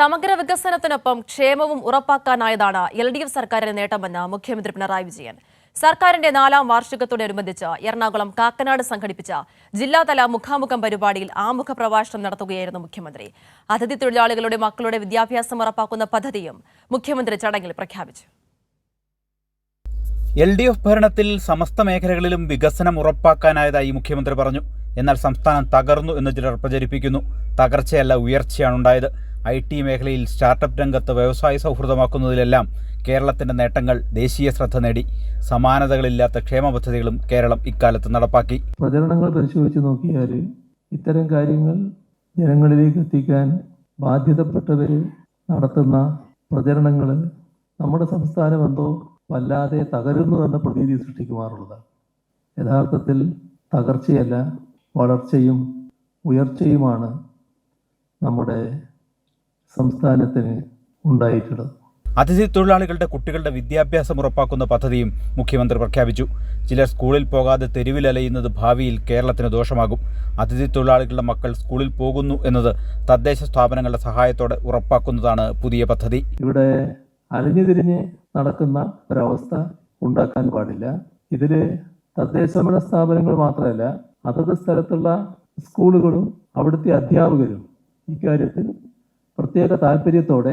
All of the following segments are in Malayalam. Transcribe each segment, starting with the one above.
സമഗ്ര വികസനത്തിനൊപ്പം ക്ഷേമവും ഉറപ്പാക്കാനായതാണ് LDF സർക്കാരിന്റെ നേട്ടമെന്ന് മുഖ്യമന്ത്രി പിണറായി വിജയൻ. സർക്കാരിന്റെ 4ാം വാർഷികത്തോടനുബന്ധിച്ച് എറണാകുളം കാക്കനാട് സംഘടിപ്പിച്ച ജില്ലാതല മുഖാമുഖം പരിപാടിയിൽ ആമുഖ പ്രഭാഷണം നടത്തുകയായിരുന്നു മുഖ്യമന്ത്രി. അതിഥി തൊഴിലാളികളുടെ മക്കളുടെ വിദ്യാഭ്യാസം ഉറപ്പാക്കുന്ന പദ്ധതിയും മുഖ്യമന്ത്രി ചടങ്ങിൽ പ്രഖ്യാപിച്ചു. LDF ഭരണത്തിൽ സമസ്ത മേഖലകളിലും വികസനം ഉറപ്പാക്കാനായതായി മുഖ്യമന്ത്രി പറഞ്ഞു. എന്നാൽ സംസ്ഥാനം തകർന്നു എന്ന് ചിലർ പ്രചരിപ്പിക്കുന്നു. തകർച്ചയല്ല, ഉയർച്ചയാണുണ്ടായത്. IT മേഖലയിൽ സ്റ്റാർട്ടപ്പ് രംഗത്ത് വ്യവസായ സൗഹൃദമാക്കുന്നതിലെല്ലാം കേരളത്തിന്റെ നേട്ടങ്ങൾ ദേശീയ ശ്രദ്ധ നേടി. സമാനതകളില്ലാത്ത ക്ഷേമ പദ്ധതികളും കേരളം ഇക്കാലത്ത് നടപ്പാക്കി. പ്രചരണങ്ങൾ പരിശോധിച്ച് നോക്കിയാൽ ഇത്തരം കാര്യങ്ങൾ ജനങ്ങളിലേക്ക് എത്തിക്കാൻ ബാധ്യതപ്പെട്ടവർ നടത്തുന്ന പ്രചരണങ്ങൾ നമ്മുടെ സംസ്ഥാനം എന്തോ വല്ലാതെ തകരുന്നു എന്ന പ്രതീതി സൃഷ്ടിക്കുമാറുള്ളതാണ്. യഥാർത്ഥത്തിൽ തകർച്ചയല്ല, വളർച്ചയും ഉയർച്ചയുമാണ് നമ്മുടെ സംസ്ഥാനത്തിന് ഉണ്ടായിട്ടുള്ളത്. അതിഥി തൊഴിലാളികളുടെ കുട്ടികളുടെ വിദ്യാഭ്യാസം ഉറപ്പാക്കുന്ന പദ്ധതിയും മുഖ്യമന്ത്രി പ്രഖ്യാപിച്ചു. ചിലർ സ്കൂളിൽ പോകാതെ തെരുവിലലയുന്നത് ഭാവിയിൽ കേരളത്തിന് ദോഷമാകും. അതിഥി തൊഴിലാളികളുടെ മക്കൾ സ്കൂളിൽ പോകുന്നു എന്നത് തദ്ദേശ സ്ഥാപനങ്ങളുടെ സഹായത്തോടെ ഉറപ്പാക്കുന്നതാണ് പുതിയ പദ്ധതി. ഇവിടെ അലഞ്ഞുതിരിഞ്ഞ് നടക്കുന്ന ഒരവസ്ഥ ഉണ്ടാക്കാൻ പാടില്ല. ഇതിൽ തദ്ദേശഭരണ സ്ഥാപനങ്ങൾ മാത്രമല്ല, അതത് സ്ഥലത്തുള്ള സ്കൂളുകളും അവിടുത്തെ അധ്യാപകരും ഇക്കാര്യത്തിൽ പ്രത്യേക താല്പര്യത്തോടെ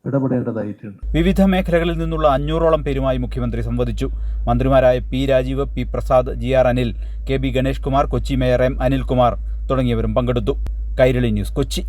ഇടപെടേണ്ടതായിട്ടുണ്ട്. വിവിധ മേഖലകളിൽ നിന്നുള്ള 500ഓളം പേരുമായി മുഖ്യമന്ത്രി സംവദിച്ചു. മന്ത്രിമാരായ P. Rajeev, P. Prasad, GR Anil, KB Ganesh Kumar, Kochi mayor M. Anilkumar തുടങ്ങിയവരും പങ്കെടുത്തു. കൈരളി ന്യൂസ്, കൊച്ചി.